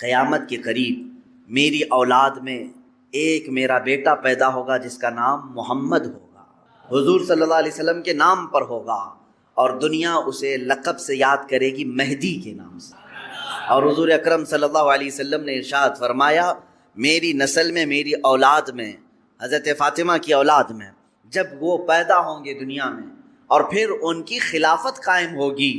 قیامت کے قریب میری اولاد میں ایک میرا بیٹا پیدا ہوگا جس کا نام محمد ہوگا، حضور صلی اللہ علیہ وسلم کے نام پر ہوگا، اور دنیا اسے لقب سے یاد کرے گی مہدی کے نام سے۔ اور حضور اکرم صلی اللہ علیہ وسلم نے ارشاد فرمایا، میری نسل میں، میری اولاد میں، حضرت فاطمہ کی اولاد میں جب وہ پیدا ہوں گے دنیا میں اور پھر ان کی خلافت قائم ہوگی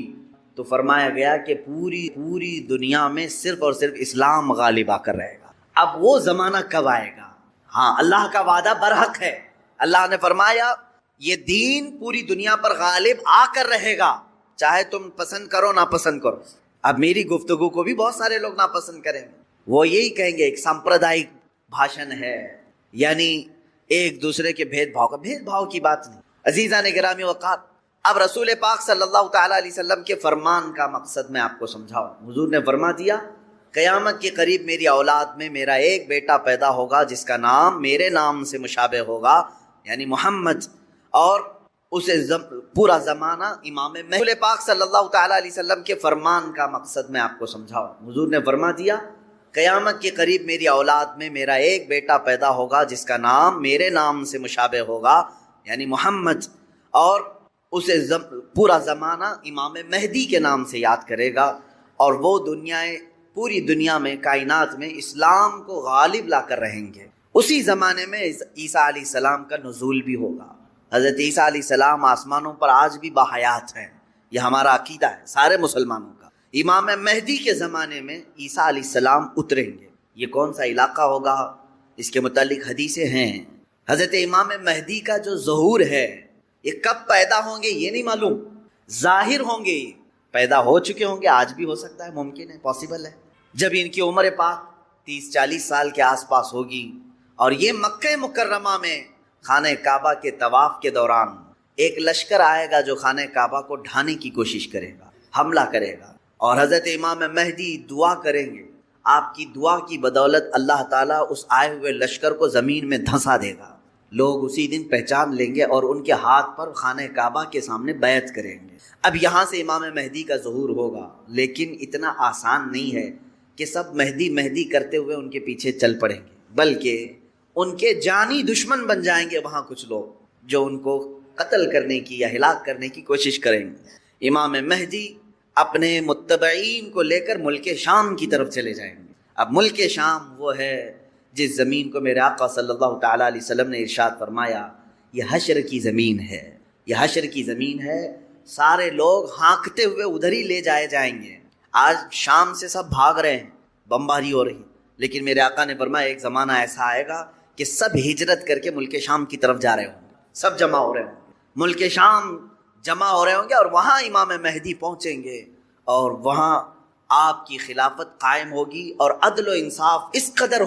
تو فرمایا گیا کہ پوری دنیا میں صرف اور صرف اسلام غالب آ کر رہے گا۔ اب وہ زمانہ کب آئے گا؟ ہاں، اللہ کا وعدہ برحق ہے۔ اللہ نے فرمایا یہ دین پوری دنیا پر غالب آ کر رہے گا، چاہے تم پسند کرو ناپسند کرو۔ اب میری گفتگو کو بھی بہت سارے لوگ ناپسند کریں گے، وہ یہی کہیں گے ایک سامپردائک بھاشن ہے، یعنی ایک دوسرے کے بھید بھاؤ کی بات نہیں۔ عزیزان گرامی وقار، اب رسول پاک صلی اللہ تعالیٰ علیہ وسلم کے فرمان کا مقصد میں آپ کو سمجھاؤں۔ حضور نے فرما دیا، قیامت کے قریب میری اولاد میں میرا ایک بیٹا پیدا ہوگا جس کا نام میرے نام سے مشابہ ہوگا، یعنی محمد، اور اسے پورا زمانہ امام مہدی۔ رسول پاک صلی اللہ تعالیٰ علیہ وسلم کے فرمان کا مقصد میں آپ کو سمجھاؤں۔ حضور نے فرما دیا، قیامت کے قریب میری اولاد میں میرا ایک بیٹا پیدا ہوگا جس کا نام میرے نام سے مشابہ ہوگا، یعنی محمد، اور اسے پورا زمانہ امام مہدی کے نام سے یاد کرے گا، اور وہ پوری دنیا میں، کائنات میں اسلام کو غالب لا کر رہیں گے۔ اسی زمانے میں عیسیٰ علیہ السلام کا نزول بھی ہوگا۔ حضرت عیسیٰ علیہ السلام آسمانوں پر آج بھی باحیات ہیں، یہ ہمارا عقیدہ ہے سارے مسلمانوں کا۔ امام مہدی کے زمانے میں عیسیٰ علیہ السلام اتریں گے۔ یہ کون سا علاقہ ہوگا، اس کے متعلق حدیثیں ہیں۔ حضرت امام مہدی کا جو ظہور ہے، یہ کب پیدا ہوں گے یہ نہیں معلوم، ظاہر ہوں گے، پیدا ہو چکے ہوں گے، آج بھی ہو سکتا ہے، ممکن ہے، پاسبل ہے۔ جب ان کی عمر پاک 30-40 سال کے آس پاس ہوگی، اور یہ مکہ مکرمہ میں خانہ کعبہ کے طواف کے دوران ایک لشکر آئے گا جو خانہ کعبہ کو ڈھانے کی کوشش کرے گا، حملہ کرے گا، اور حضرت امام مہدی دعا کریں گے۔ آپ کی دعا کی بدولت اللہ تعالیٰ اس آئے ہوئے لشکر کو زمین میں دھنسا دے گا۔ لوگ اسی دن پہچان لیں گے اور ان کے ہاتھ پر خانہ کعبہ کے سامنے بیعت کریں گے۔ اب یہاں سے امام مہدی کا ظہور ہوگا، لیکن اتنا آسان نہیں ہے کہ سب مہدی مہدی کرتے ہوئے ان کے پیچھے چل پڑیں گے، بلکہ ان کے جانی دشمن بن جائیں گے وہاں کچھ لوگ جو ان کو قتل کرنے کی یا ہلاک کرنے کی کوشش کریں گے۔ امام مہدی اپنے متبعین کو لے کر ملک شام کی طرف چلے جائیں گے۔ اب ملک شام وہ ہے جس زمین کو میرے آقا صلی اللہ تعالیٰ علیہ وسلم نے ارشاد فرمایا، یہ حشر کی زمین ہے، یہ حشر کی زمین ہے، سارے لوگ ہانکتے ہوئے ادھر ہی لے جائے جائیں گے۔ آج شام سے سب بھاگ رہے ہیں، بمباری ہو رہی، لیکن میرے آقا نے فرمایا ایک زمانہ ایسا آئے گا کہ سب ہجرت کر کے ملک شام کی طرف جا رہے ہوں گے، سب جمع ہو رہے ہوں گے، ملک شام جمع ہو رہے ہوں گے، اور وہاں امام مہدی پہنچیں گے، اور وہاں آپ کی خلافت قائم ہوگی، اور عدل و انصاف اس قدر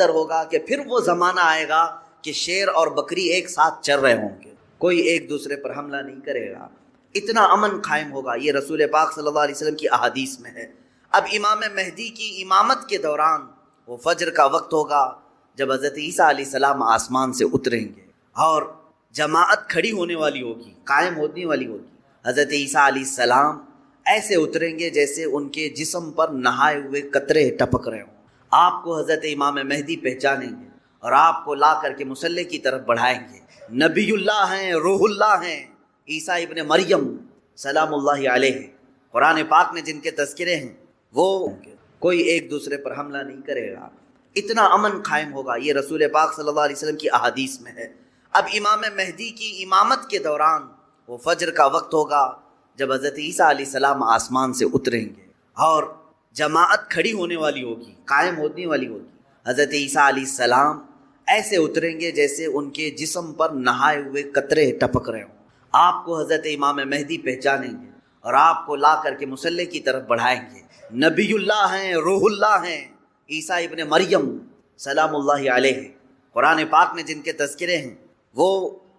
ہوگا کہ پھر وہ زمانہ آئے گا کہ شیر اور بکری ایک ساتھ چر رہے ہوں گے، کوئی ایک دوسرے پر حملہ نہیں کرے گا، اتنا امن قائم ہوگا۔ یہ رسول پاک صلی اللہ علیہ وسلم کی احادیث میں ہے۔ اب امام مہدی کی امامت کے دوران وہ فجر کا وقت ہوگا جب حضرت عیسیٰ علیہ السلام آسمان سے اتریں گے، اور جماعت کھڑی ہونے والی ہوگی، قائم ہونے والی ہوگی۔ حضرت عیسیٰ علیہ السلام ایسے اتریں گے جیسے ان کے جسم پر نہائے ہوئے قطرے ٹپک رہے ہوں۔ آپ کو حضرت امام مہدی پہچانیں گے اور آپ کو لا کر کے مصلی کی طرف بڑھائیں گے۔ نبی اللہ ہیں، روح اللہ ہیں، عیسیٰ ابن مریم سلام اللہ علیہ، قرآن پاک میں جن کے تذکرے ہیں، وہ کوئی ایک دوسرے پر حملہ نہیں کرے گا، اتنا امن قائم ہوگا۔ یہ رسول پاک صلی اللہ علیہ وسلم کی احادیث میں ہے۔ اب امام مہدی کی امامت کے دوران وہ فجر کا وقت ہوگا جب حضرت عیسیٰ علیہ السلام آسمان سے اتریں گے، اور جماعت کھڑی ہونے والی ہوگی، قائم ہونے والی ہوگی۔ حضرت عیسیٰ علیہ السلام ایسے اتریں گے جیسے ان کے جسم پر نہائے ہوئے قطرے ٹپک رہے ہوں۔ آپ کو حضرت امام مہدی پہچانیں گے اور آپ کو لا کر کے مصلی کی طرف بڑھائیں گے۔ نبی اللہ ہیں، روح اللہ ہیں، عیسیٰ ابن مریم سلام اللہ علیہ، قرآن پاک میں جن کے تذکرے ہیں، وہ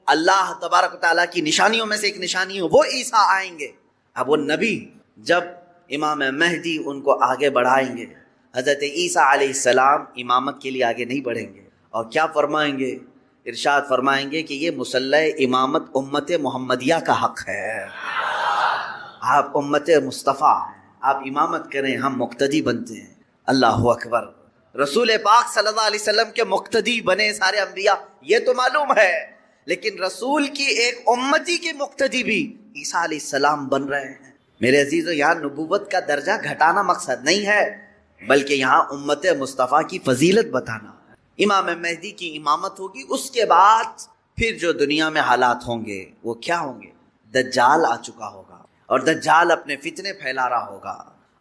اللہ تبارک و تعالیٰ کی نشانیوں میں سے ایک نشانی ہے، وہ عیسیٰ آئیں گے۔ اب وہ نبی جب امام مہدی ان کو آگے بڑھائیں گے، حضرت عیسیٰ علیہ السلام امامت کے لیے آگے نہیں بڑھیں گے، اور کیا فرمائیں گے؟ ارشاد فرمائیں گے کہ یہ مصلی امامت امت محمدیہ کا حق ہے، آپ امت مصطفیٰ ہیں، آپ امامت کریں، ہم مقتدی بنتے ہیں۔ اللہ اکبر. رسول پاک صلی اللہ علیہ وسلم کے مقتدی بنے سارے انبیاء، یہ تو معلوم ہے، لیکن رسول کی ایک امتی کے مقتدی بھی عیسیٰ علیہ السلام بن رہے ہیں. میرے عزیزو، یہاں نبوت کا درجہ گھٹانا مقصد نہیں ہے، بلکہ یہاں امت مصطفیٰ کی فضیلت بتانا. امام مہدی کی امامت ہوگی، اس کے بعد پھر جو دنیا میں حالات ہوں گے وہ کیا ہوں گے؟ دجال آ چکا ہوگا اور دجال اپنے فتنے پھیلا رہا ہوگا،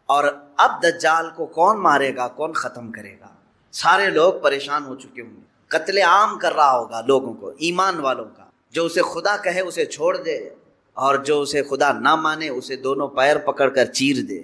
اور اب دجال کو کون مارے گا، کون ختم کرے گا؟ سارے لوگ پریشان ہو چکے ہوں گے. قتل عام کر رہا ہوگا لوگوں کو، ایمان والوں کا. جو اسے خدا کہے اسے چھوڑ دے، اور جو اسے خدا نہ مانے اسے دونوں پیر پکڑ کر چیر دے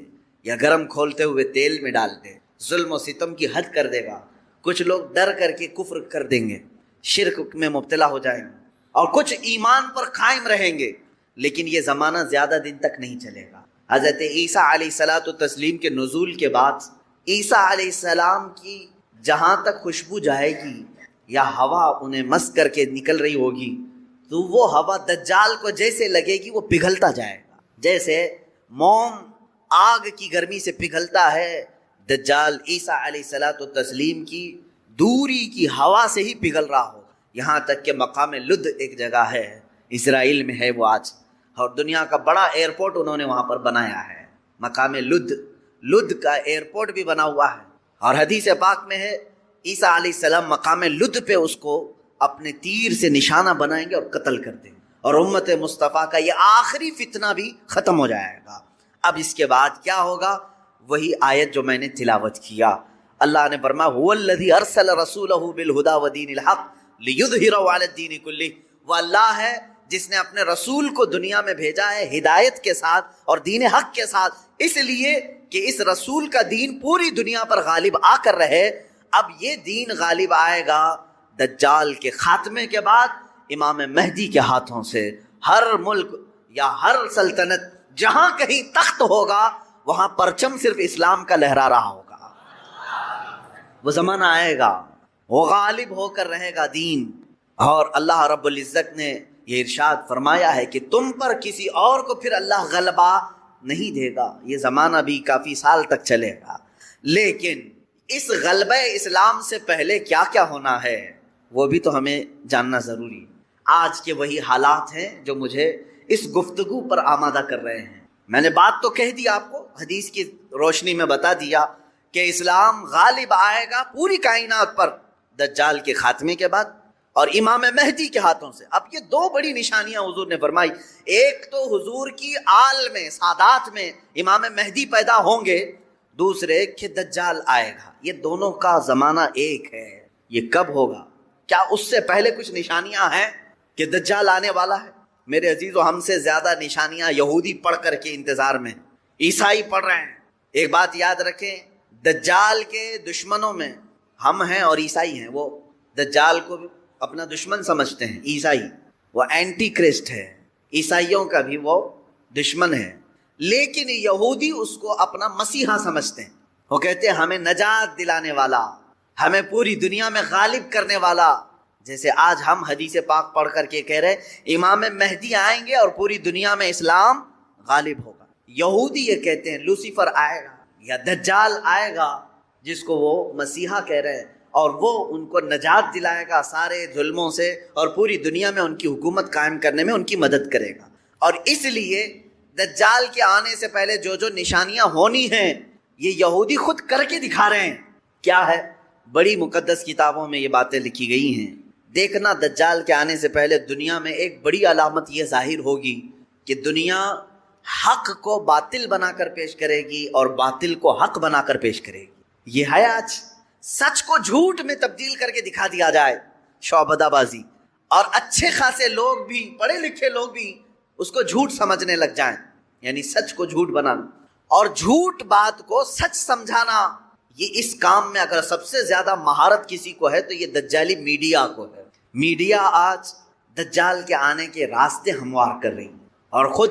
یا گرم کھولتے ہوئے تیل میں ڈال دے. ظلم و ستم کی حد کر دے گا. کچھ لوگ ڈر کر کے کفر کر دیں گے، شرک میں مبتلا ہو جائیں گے، اور کچھ ایمان پر قائم رہیں گے. لیکن یہ زمانہ زیادہ دن تک نہیں چلے گا. حضرت عیسیٰ علیہ الصلاۃ والتسلیم کے نزول کے بعد عیسیٰ علیہ السلام کی جہاں تک خوشبو جائے گی یا ہوا انہیں مس کر کے نکل رہی ہوگی، تو وہ ہوا دجال کو جیسے لگے گی وہ پگھلتا جائے گا. جیسے موم آگ کی گرمی سے پگھلتا ہے، دجال عیسیٰ علیہ الصلاۃ والتسلیم کی دوری کی ہوا سے ہی پگھل رہا ہوگا. یہاں تک کہ مقام لد ایک جگہ ہے، اسرائیل میں ہے وہ آج، اور دنیا کا بڑا ایئرپورٹ انہوں نے وہاں پر بنایا ہے. مقام لد کا ایئرپورٹ بھی بنا ہوا ہے. اور حدیث پاک میں ہے عیسیٰ علیہ السلام مقام لد پہ اس کو اپنے تیر سے نشانہ بنائیں گے اور قتل کر دیں گے، اور امت مصطفیٰ کا یہ آخری فتنہ بھی ختم ہو جائے گا. اب اس کے بعد کیا ہوگا؟ وہی آیت جو میں نے تلاوت کیا. اللہ نے فرمایا هو الذی ارسل رسولہ بالہدی ودین الحق لیظہرہ علی الدین کلہ. وہ اللہ ہے جس نے اپنے رسول کو دنیا میں بھیجا ہے ہدایت کے ساتھ اور دین حق کے ساتھ، اس لیے کہ اس رسول کا دین پوری دنیا پر غالب آ کر رہے. اب یہ دین غالب آئے گا دجال کے خاتمے کے بعد امام مہدی کے ہاتھوں سے. ہر ملک یا ہر سلطنت جہاں کہیں تخت ہوگا وہاں پرچم صرف اسلام کا لہرا رہا ہوگا. وہ زمانہ آئے گا، وہ غالب ہو کر رہے گا دین. اور اللہ رب العزت نے یہ ارشاد فرمایا ہے کہ تم پر کسی اور کو پھر اللہ غلبہ نہیں دے گا. یہ زمانہ بھی کافی سال تک چلے گا، لیکن اس غلبہ اسلام سے پہلے کیا کیا ہونا ہے وہ بھی تو ہمیں جاننا ضروری ہے. آج کے وہی حالات ہیں جو مجھے اس گفتگو پر آمادہ کر رہے ہیں. میں نے بات تو کہہ دی آپ کو، حدیث کی روشنی میں بتا دیا کہ اسلام غالب آئے گا پوری کائنات پر دجال کے خاتمے کے بعد اور امام مہدی کے ہاتھوں سے. اب یہ دو بڑی نشانیاں حضور نے فرمائی. ایک تو حضور کی آل میں سادات میں امام مہدی پیدا ہوں گے، دوسرے کہ دجال آئے گا. یہ دونوں کا زمانہ ایک ہے. یہ کب ہوگا؟ کیا اس سے پہلے کچھ نشانیاں ہیں کہ دجال آنے والا ہے؟ میرے عزیزو، ہم سے زیادہ نشانیاں یہودی پڑھ کر کے انتظار میں، عیسائی پڑھ رہے ہیں. ایک بات یاد رکھیں، دجال کے دشمنوں میں ہم ہیں اور عیسائی ہیں. وہ دجال کو اپنا دشمن سمجھتے ہیں. عیسائی وہ اینٹی کرسٹ ہے، عیسائیوں کا بھی وہ دشمن ہے. لیکن یہودی اس کو اپنا مسیحا سمجھتے ہیں. وہ کہتے ہیں ہمیں نجات دلانے والا، ہمیں پوری دنیا میں غالب کرنے والا. جیسے آج ہم حدیث پاک پڑھ کر کے کہہ رہے امام مہدی آئیں گے اور پوری دنیا میں اسلام غالب ہوگا. یہودی یہ کہتے ہیں لوسیفر آئے گا یا دجال آئے گا، جس کو وہ مسیحا کہہ رہے ہیں، اور وہ ان کو نجات دلائے گا سارے ظلموں سے اور پوری دنیا میں ان کی حکومت قائم کرنے میں ان کی مدد کرے گا. اور اس لیے دجال کے آنے سے پہلے جو جو نشانیاں ہونی ہیں یہ یہودی خود کر کے دکھا رہے ہیں. کیا ہے؟ بڑی مقدس کتابوں میں یہ باتیں لکھی گئی ہیں. دیکھنا دجال کے آنے سے پہلے دنیا میں ایک بڑی علامت یہ ظاہر ہوگی کہ دنیا حق کو باطل بنا کر پیش کرے گی اور باطل کو حق بنا کر پیش کرے گی. یہ ہے آج سچ کو جھوٹ میں تبدیل کر کے دکھا دیا جائے، شعبدہ بازی، اور اچھے خاصے لوگ بھی، پڑھے لکھے لوگ بھی اس کو جھوٹ سمجھنے لگ جائیں. یعنی سچ کو جھوٹ بنانا اور جھوٹ بات کو سچ سمجھانا. یہ اس کام میں اگر سب سے زیادہ مہارت کسی کو ہے تو یہ دجالی میڈیا کو ہے. میڈیا آج دجال کے آنے کے راستے ہموار کر رہی ہے، اور خود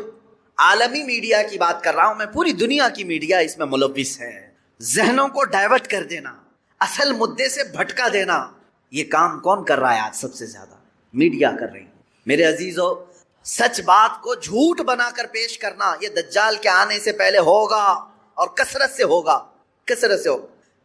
عالمی میڈیا کی بات کر رہا ہوں میں، پوری دنیا کی میڈیا اس میں ملوث ہے. ذہنوں کو ڈائیورٹ کر دینا، اصل مدے سے بھٹکا دینا، یہ کام کون کر رہا ہے آج؟ سب سے زیادہ میڈیا کر رہی ہے. میرے عزیزو، سچ بات کو جھوٹ بنا کر پیش کرنا یہ دجال کے آنے سے پہلے ہوگا اور کثرت سے ہوگا، کثرت سے ہوگا.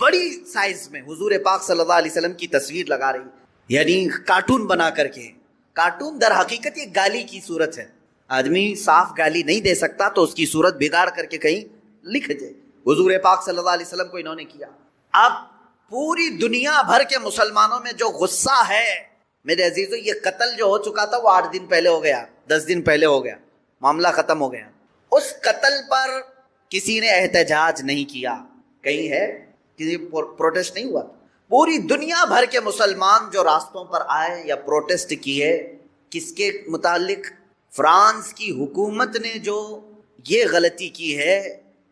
بڑی سائز میں حضور پاک صلی اللہ علیہ وسلم کی تصویر لگا رہی، یعنی کارٹون بنا کر کے. کارٹون در حقیقت یہ گالی کی صورت ہے. آدمی صاف گالی نہیں دے سکتا تو اس کی صورت بگاڑ کر کے کہیں لکھ دے. حضور پاک صلی اللہ علیہ وسلم کو انہوں نے کیا. اب پوری دنیا بھر کے مسلمانوں میں جو غصہ ہے میرے عزیزو، یہ قتل جو ہو چکا تھا وہ 8 دن پہلے ہو گیا، 10 دن پہلے ہو گیا، معاملہ ختم ہو گیا. اس قتل پر کسی نے احتجاج نہیں کیا، کہیں ہے کسی پروٹیسٹ نہیں ہوا. پوری دنیا بھر کے مسلمان جو راستوں پر آئے یا پروٹیسٹ کیے، کس کے متعلق؟ فرانس کی حکومت نے جو یہ غلطی کی ہے،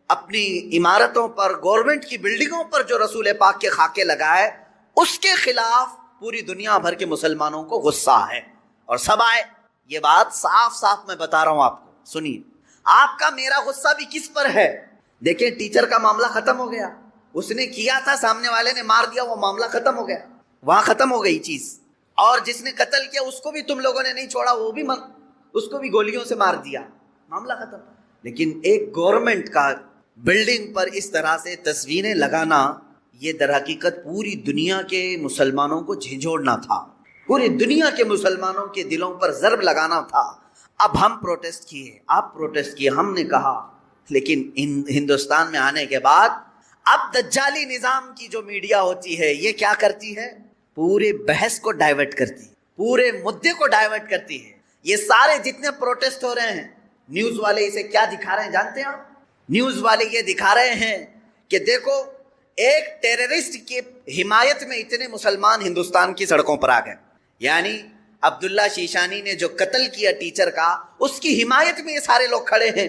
اپنی عمارتوں پر، گورنمنٹ کی بلڈنگوں پر جو رسول پاک کے خاکے لگائے، اس کے خلاف پوری دنیا بھر کے مسلمانوں کو غصہ ہے اور سب آئے. یہ بات صاف صاف میں بتا رہا ہوں آپ کو، سنیے. آپ کا میرا غصہ بھی کس پر ہے؟ دیکھیں ٹیچر کا معاملہ ختم ہو گیا، اس نے کیا تھا، سامنے والے نے مار دیا، وہ معاملہ ختم ہو گیا، وہاں ختم ہو گئی چیز. اور جس نے قتل کیا اس کو بھی تم لوگوں نے نہیں چھوڑا، وہ بھی اس کو بھی گولیوں سے مار دیا، معاملہ ختم. لیکن ایک گورنمنٹ کا بلڈنگ پر اس طرح سے تصویریں لگانا، یہ در حقیقت پوری دنیا کے مسلمانوں کو جھنجھوڑنا تھا، پوری دنیا کے مسلمانوں کے دلوں پر ضرب لگانا تھا. اب ہم پروٹیسٹ کیے، آپ پروٹیسٹ کیے، ہم نے کہا، لیکن ہندوستان میں آنے کے بعد اب دجالی نظام کی جو میڈیا ہوتی ہے یہ کیا کرتی ہے؟ پورے بحث کو ڈائیورٹ کرتی ہے، پورے مدے کو ڈائیورٹ کرتی ہے. یہ سارے جتنے پروٹیسٹ ہو رہے ہیں، نیوز والے اسے کیا دکھا رہے ہیں جانتے ہیں آپ؟ نیوز والے یہ دکھا رہے ہیں کہ دیکھو ایک ٹیررسٹ کی حمایت میں اتنے مسلمان ہندوستان کی سڑکوں پر آ گئے. یعنی عبداللہ شیشانی نے جو قتل کیا ٹیچر کا، اس کی حمایت میں یہ سارے لوگ کھڑے ہیں